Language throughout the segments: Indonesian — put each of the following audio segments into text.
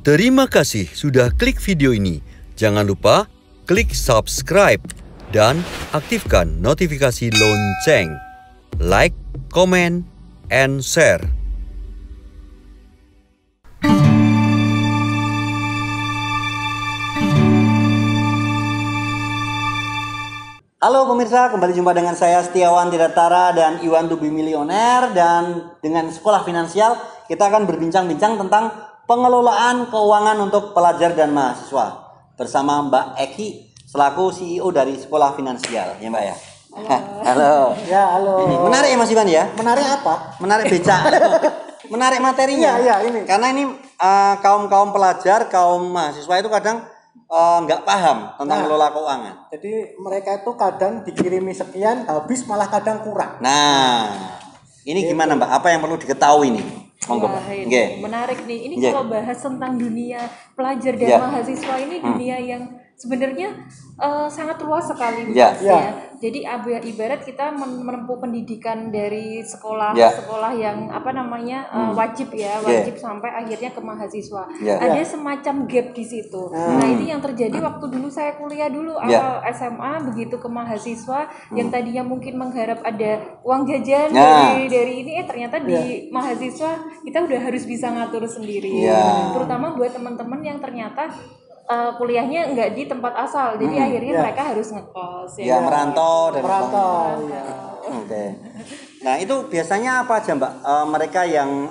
Terima kasih sudah klik video ini. Jangan lupa klik subscribe dan aktifkan notifikasi lonceng. Like, comment, and share. Halo pemirsa, kembali jumpa dengan saya Setiawan Tiratara dan Iwan to be Millionaire. Dan dengan Sekolah Finansial kita akan berbincang-bincang tentang pengelolaan keuangan untuk pelajar dan mahasiswa bersama Mbak Eki selaku CEO dari Sekolah Finansial, ya Mbak ya. Halo. Ya, halo. Ini menarik ya Mas Iwan ya? Menarik apa? Menarik beca. Menarik materinya. Iya, ini. Karena ini kaum pelajar, kaum mahasiswa itu kadang nggak paham tentang ngelola keuangan. Jadi mereka itu kadang dikirimi sekian, habis malah kadang kurang. Nah, ini gimana Mbak? Apa yang perlu diketahui nih? Monggo. Wah, ini menarik nih. Ini kalau bahas tentang dunia pelajar dan mahasiswa ini dunia yang sebenarnya sangat luas sekali ya. Jadi ibarat kita menempuh pendidikan dari sekolah yang wajib sampai akhirnya ke mahasiswa. Ada semacam gap di situ. Nah, ini yang terjadi waktu dulu saya kuliah dulu awal SMA begitu ke mahasiswa yang tadinya mungkin mengharap ada uang jajan dari ini ternyata di mahasiswa kita udah harus bisa ngatur sendiri. Terutama buat teman-teman yang ternyata kuliahnya nggak di tempat asal, jadi akhirnya mereka harus ngekos merantau dan Oke. Nah itu biasanya apa aja Mbak? Mereka yang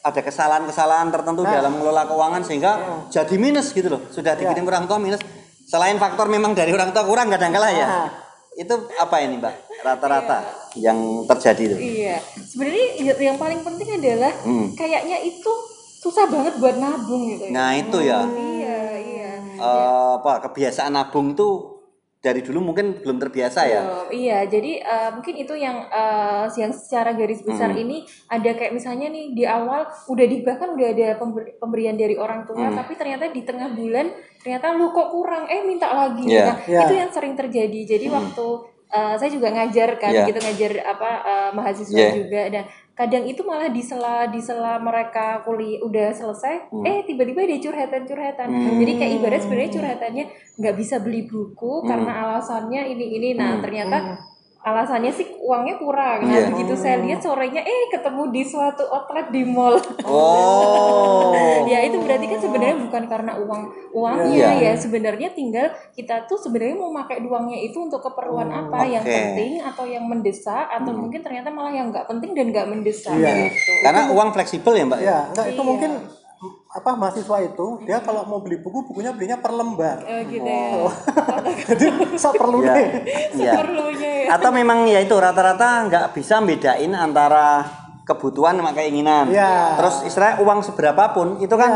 ada kesalahan-kesalahan tertentu dalam mengelola keuangan sehingga jadi minus gitu loh, sudah dikirim orang tua minus. Selain faktor memang dari orang tua kurang kadang-kala ya. Itu apa ini Mbak? Rata-rata yang terjadi itu? Iya, sebenarnya yang paling penting adalah kayaknya itu susah banget buat nabung gitu. Nah itu ya. Iya. Kebiasaan nabung tuh dari dulu mungkin belum terbiasa ya. Iya, jadi mungkin itu yang secara garis besar ini ada kayak misalnya nih di awal bahkan udah ada pemberian dari orang tua, tapi ternyata di tengah bulan ternyata lu kok kurang, minta lagi. Itu yang sering terjadi. Jadi waktu saya juga ngajar kan, ngajar mahasiswa juga. Dan kadang itu malah di sela Mereka kuliah udah selesai, tiba-tiba ada curhatan. Jadi kayak ibarat sebenarnya curhatannya nggak bisa beli buku karena alasannya ini. Nah ternyata alasannya sih uangnya kurang. Nah begitu saya lihat sorenya ketemu di suatu outlet di mall. Ya itu berarti kan sebenarnya bukan karena uangnya ya, sebenarnya tinggal kita tuh sebenarnya mau pakai uangnya itu untuk keperluan apa, yang penting atau yang mendesak, atau mungkin ternyata malah yang nggak penting dan nggak mendesak gitu. Karena uang fleksibel ya Mbak. Itu mungkin mahasiswa itu dia kalau mau beli bukunya belinya per lembar. Jadi seperlunya ya. Atau memang ya itu rata-rata nggak bisa bedain antara kebutuhan sama keinginan. Terus istilahnya uang seberapa pun itu kan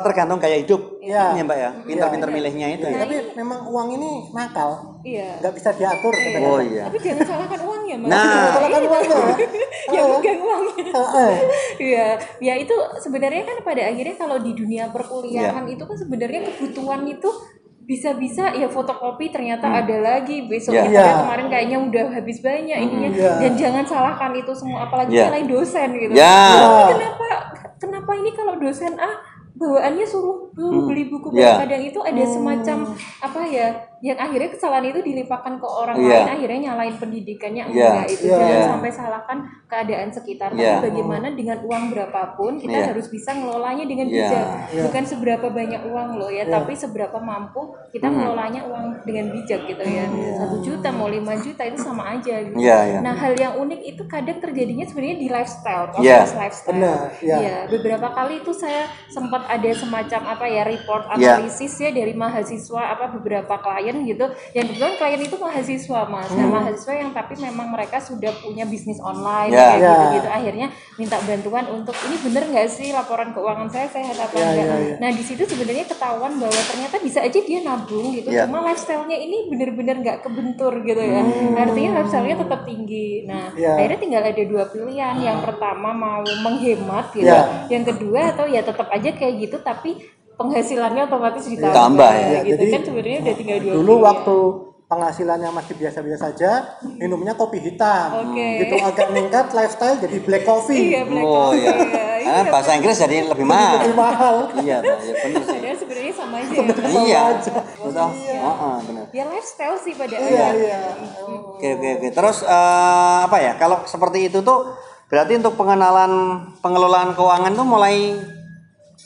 tergantung gaya hidup ya Mbak ya. Pintar-pintar milihnya itu. Tapi memang uang ini nakal. Nggak bisa diatur. Tapi jangan salahkan uangnya Mas. Salahkan uangnya. Yang megang uangnya. Ya itu sebenarnya kan pada akhirnya kalau di dunia perkuliahan itu kan sebenarnya kebutuhan itu bisa-bisa ya fotokopi ternyata ada lagi besoknya kemarin kayaknya udah habis banyak ininya. Dan jangan salahkan itu semua, apalagi nyalain dosen gitu. Kenapa ini kalau dosen bawaannya suruh beli buku, kadang itu ada semacam yang akhirnya kesalahan itu dilimpahkan ke orang lain, akhirnya nyalain pendidikannya. Enggak, itu jangan sampai salahkan keadaan sekitar. Tapi bagaimana dengan uang berapapun kita harus bisa ngelolanya dengan bijak. Bukan seberapa banyak uang loh ya, tapi seberapa mampu kita ngelolanya uang dengan bijak gitu ya. 1 juta mau 5 juta itu sama aja gitu. Nah hal yang unik itu kadang terjadinya sebenarnya di lifestyle, lifestyle. Beberapa kali itu saya sempat ada semacam report analisis dari mahasiswa beberapa klien gitu, yang kebetulan klien itu mahasiswa Mas. Nah, mahasiswa yang tapi memang mereka sudah punya bisnis online gitu akhirnya minta bantuan untuk ini bener nggak sih laporan keuangan saya sehat apa enggak. Nah di situ sebenarnya ketahuan bahwa ternyata bisa aja dia nabung gitu, cuma lifestyle-nya ini bener-bener nggak kebentur gitu ya. Artinya lifestyle-nya tetap tinggi. Nah akhirnya tinggal ada 2 pilihan. Yang pertama mau menghemat gitu, yang kedua atau ya tetap aja kayak gitu tapi penghasilannya otomatis ditambah gitu. Jadi kan sebenarnya udah tinggal 2 dulu waktu penghasilannya masih biasa-biasa saja, minumnya kopi hitam. Gitu agak meningkat lifestyle jadi black coffee. Black coffee. Karena bahasa Inggris jadi lebih mahal. Lebih mahal. Iya, ya benar sih. Padahal sebenarnya sama aja ya. Iya. Betul. Benar. Ya lifestyle sih pada Iya, akhirnya. iya. Oke. Terus apa ya? Kalau seperti itu tuh berarti untuk pengelolaan keuangan tuh mulai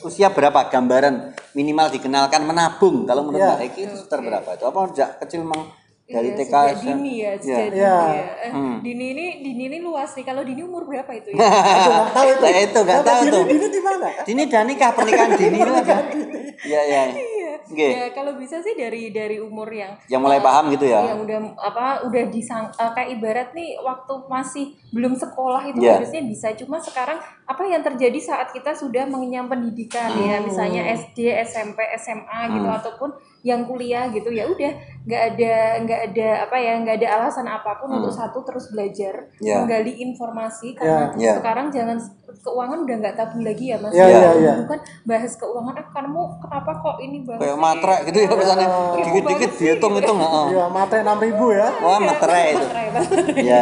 usia berapa? Gambaran minimal dikenalkan menabung. Kalau menurut Mbak Eki itu sekitar berapa? Itu apa sejak kecil memang dari TK? Sejak dini ya, sejak dini Iya. ya. Dini ini luas nih. Kalau dini umur berapa itu ya? Nggak tahu itu. Nah, itu nggak tahu tuh. Dini di mana? Dini udah nikah, pernikahan dini itu apa? Iya. Iya. Oke. Ya kalau bisa sih dari umur yang Yang mulai paham gitu ya. yang udah kayak ibarat nih waktu masih belum sekolah itu Iya. harusnya bisa, cuma sekarang apa yang terjadi saat kita sudah mengenyam pendidikan ya, misalnya SD, SMP, SMA gitu ataupun yang kuliah gitu, ya udah nggak ada alasan apapun untuk terus belajar, Iya. menggali informasi karena Iya. sekarang keuangan udah nggak tabu lagi ya Mas. Iya. Bukan bahas keuangan, kamu kenapa kok ini bahas Kayak matre gitu ya misalnya dikit-dikit dihitung-hitung. Iya, mate 6.000 ya. Wah, matre itu. Matre banget. Iya.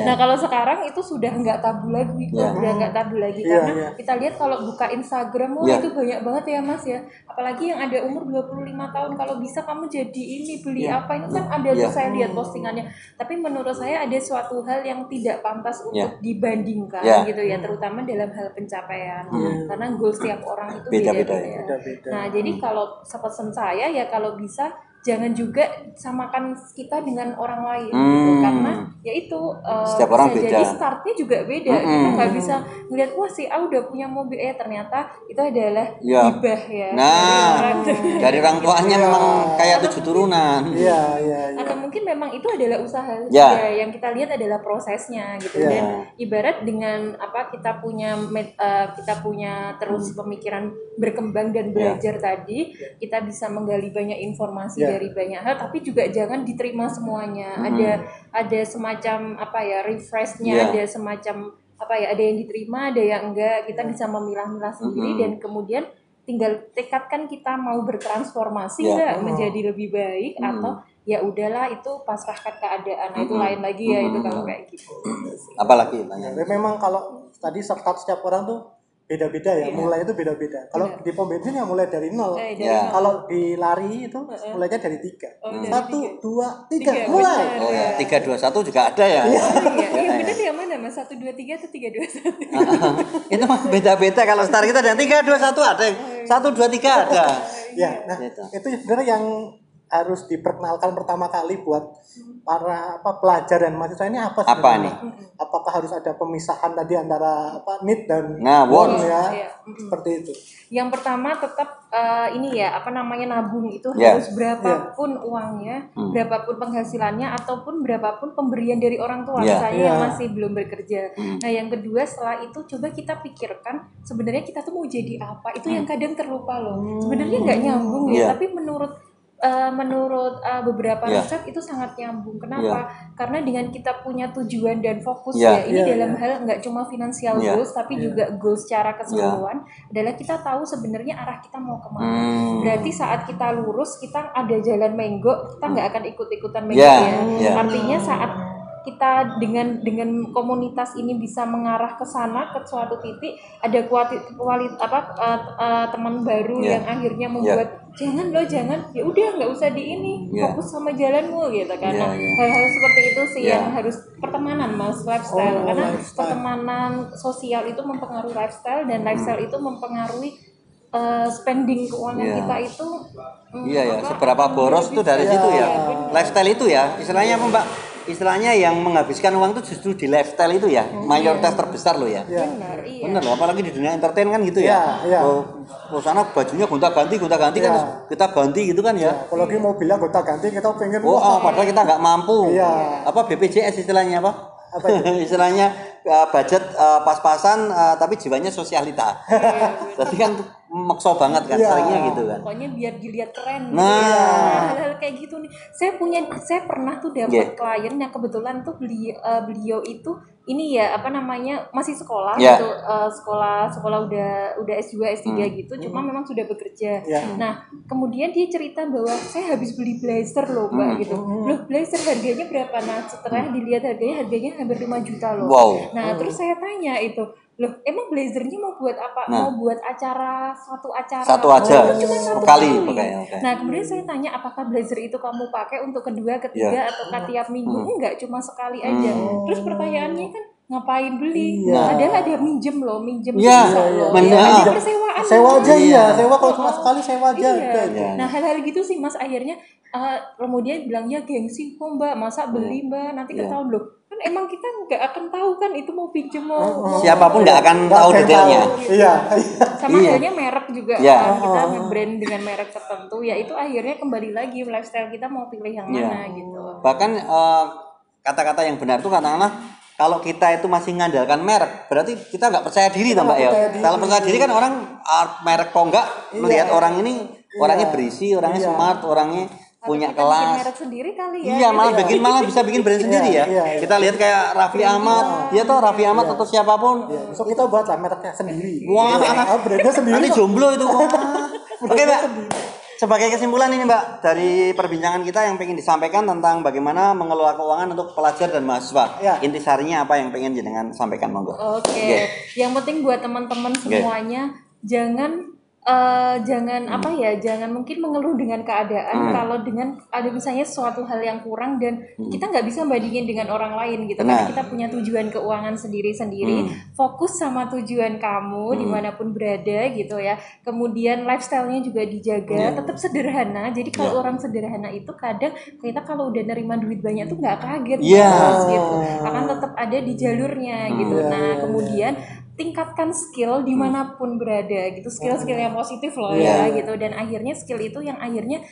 Nah kalau sekarang itu sudah nggak tabu lagi, udah nggak tabu lagi Iya, karena iya. kita lihat kalau buka Instagram, wah Iya. itu banyak banget ya Mas ya. Apalagi yang ada umur 25 tahun, kalau bisa kamu jadi ini beli apa ini kan ada tuh saya lihat postingannya. Tapi menurut saya ada suatu hal yang tidak pantas untuk dibandingkan gitu ya, terutama dalam hal pencapaian. Karena goal setiap orang itu Beda-beda beda-beda. Beda-beda. Nah jadi kalau pesan saya ya kalau bisa jangan juga samakan kita dengan orang lain gitu. Karena ya itu Setiap orang bisa beda. jadi startnya juga beda. Kita nggak bisa ngeliat wah si A udah punya mobil, ternyata itu adalah hibah ya Nah, dari orang tuanya memang kayak 7 turunan. Iya. atau mungkin memang itu adalah usaha Ya. dia, yang kita lihat adalah prosesnya gitu. Ya. Dan ibarat dengan kita punya terus pemikiran berkembang dan belajar tadi, kita bisa menggali banyak informasi dari banyak hal, tapi juga jangan diterima semuanya. Ada semacam refreshnya, ada semacam ada yang diterima, ada yang enggak. Kita bisa memilah-milah sendiri dan kemudian tinggal tekadkan kita mau bertransformasi enggak menjadi lebih baik atau ya udahlah itu pasrahkan keadaan. Nah, itu lain lagi ya itu kalau kayak gitu. Apalagi tanya. Ya, memang kalau tadi setiap orang tuh beda-beda ya, mulai itu beda-beda. Kalau di pom bensin ya mulai dari 0. Kalau di lari itu mulainya dari 3. 1, 2, 3, mulai. Oh ya, 3 2 1 juga ada ya. Iya, benar yang mana Mas? 1 2 3 atau 3 2 1? Itu mah beda-beda. Kalau start kita ada 3 2 1 ada. 1 2 3 ada. Ya, nah itu sebenarnya yang harus diperkenalkan pertama kali buat para pelajar dan mahasiswa ini apa sebenarnya? Apakah harus ada pemisahan tadi antara need dan want ya? Seperti itu. Yang pertama tetap nabung itu harus berapapun uangnya, berapapun penghasilannya ataupun berapapun pemberian dari orang tua misalnya yang masih belum bekerja. Nah, yang kedua setelah itu coba kita pikirkan sebenarnya kita tuh mau jadi apa. Itu yang kadang terlupa loh. Sebenarnya nggak nyambung tapi menurut beberapa riset itu sangat nyambung. Kenapa? Karena dengan kita punya tujuan dan fokus ini dalam hal nggak cuma financial goals tapi juga goals secara keseluruhan adalah kita tahu sebenarnya arah kita mau kemana. Berarti saat kita lurus kita ada jalan menggok, kita nggak akan ikut-ikutan menggok Artinya saat kita dengan komunitas ini bisa mengarah ke sana ke suatu titik, ada teman baru yang akhirnya membuat jangan ya udah nggak usah di ini, fokus sama jalanmu gitu kan. Hal-hal seperti itu sih yang harus pertemanan Mas, lifestyle karena pertemanan sosial itu mempengaruhi lifestyle dan lifestyle itu mempengaruhi spending keuangan kita itu. Seberapa boros itu dari situ ya. Lifestyle itu ya, istilahnya apa Mbak? Istilahnya yang menghabiskan uang itu justru di lifestyle itu ya, mayoritas terbesar loh ya. Benar loh, apalagi di dunia entertain kan gitu ya. Sana bajunya gonta-ganti kan kita ganti gitu kan ya. Apalagi mobilnya gonta-ganti kita pengen padahal kita nggak mampu. Apa BPJS istilahnya apa? Istilahnya budget pas-pasan tapi jiwanya sosialita. Jadi kan makso banget kan seringnya gitu kan. Pokoknya biar dilihat keren. Hal-hal kayak gitu nih. Saya pernah tuh dapat klien yang kebetulan tuh beliau itu ini ya apa namanya masih sekolah Ya. gitu, sekolah udah S2 S3 gitu, cuma memang sudah bekerja. Nah kemudian dia cerita bahwa saya habis beli blazer loh mbak gitu. Loh blazer harganya berapa? Nah setelah dilihat harganya hampir 5 juta loh. Wow. Nah terus saya tanya itu, loh emang blazernya mau buat apa? Mau buat satu acara Satu aja. Oh, cuma satu Sekali kali. pakai, oke. Nah kemudian saya tanya apakah blazer itu kamu pakai untuk kedua, ketiga atau tiap minggu? Enggak, cuma sekali aja. Terus pertanyaannya kan ngapain beli? Padahal ada minjem loh, minjem itu bisa loh. Ada persewaan. Sewa aja sewa kalau cuma sekali sewa aja. Nah hal-hal gitu sih mas akhirnya kemudian bilang ya gengsi kok mbak, masa beli mbak nanti ketahuan loh. Kan emang kita nggak akan tahu kan itu mau pinjem mau Siapapun nggak akan tahu detailnya. Iya. Sama halnya merek juga Iya. kan, kita nge-brand dengan merek tertentu ya itu akhirnya kembali lagi lifestyle kita mau pilih yang mana gitu. Bahkan kata-kata yang benar tuh katakanlah kalau kita itu masih mengandalkan merek, berarti kita nggak percaya diri, Mbak ya. Kalau percaya diri kan orang merek kok enggak melihat orang ini orangnya berisi, orangnya smart, orangnya punya Kita bikin kelas. merek sendiri kali ya. Iya, malah bisa bikin brand sendiri ya. Kita lihat kayak Raffi Ahmad, dia tuh Raffi Ahmad atau siapapun. So kita buat lah mereknya sendiri. Wah, brandnya sendiri. nanti jomblo itu. Oke, Mbak. Sebagai kesimpulan ini Mbak, dari perbincangan kita yang pengen disampaikan tentang bagaimana mengelola keuangan untuk pelajar dan mahasiswa. Intisarinya apa yang pengen jenengan sampaikan, monggo. Oke. Yang penting buat teman-teman semuanya jangan jangan mungkin mengeluh dengan keadaan kalau dengan ada misalnya suatu hal yang kurang dan kita nggak bisa bandingin dengan orang lain gitu. Karena kita punya tujuan keuangan sendiri-sendiri. Fokus sama tujuan kamu dimanapun berada gitu ya. Kemudian lifestyle-nya juga dijaga, tetap sederhana. Jadi kalau orang sederhana itu kadang kita kalau udah nerima duit banyak tuh nggak kaget gitu. Akan tetap ada di jalurnya gitu. Nah kemudian tingkatkan skill dimanapun berada gitu, skill yang positif loh ya gitu, dan akhirnya skill itu yang akhirnya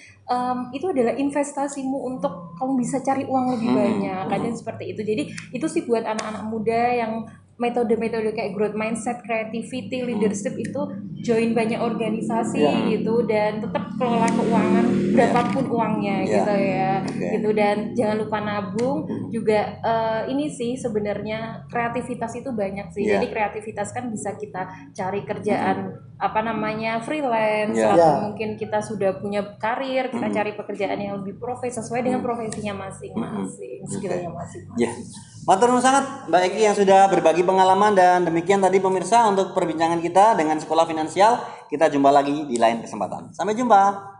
itu adalah investasimu untuk kamu bisa cari uang lebih banyak, kadang seperti itu. Jadi itu sih buat anak-anak muda yang metode-metode kayak growth mindset, creativity, leadership itu join banyak organisasi gitu dan tetap kelola keuangan berapapun uangnya gitu ya gitu, dan jangan lupa nabung juga. Ini sih sebenarnya kreativitas itu banyak sih, jadi kreativitas kan bisa kita cari kerjaan freelance atau mungkin kita sudah punya karir, kita cari pekerjaan yang lebih sesuai dengan profesinya masing-masing, skillnya masing-masing. Matur nuwun sangat Mbak Eki yang sudah berbagi pengalaman, dan demikian tadi pemirsa untuk perbincangan kita dengan Sekolah Finansial. Kita jumpa lagi di lain kesempatan. Sampai jumpa.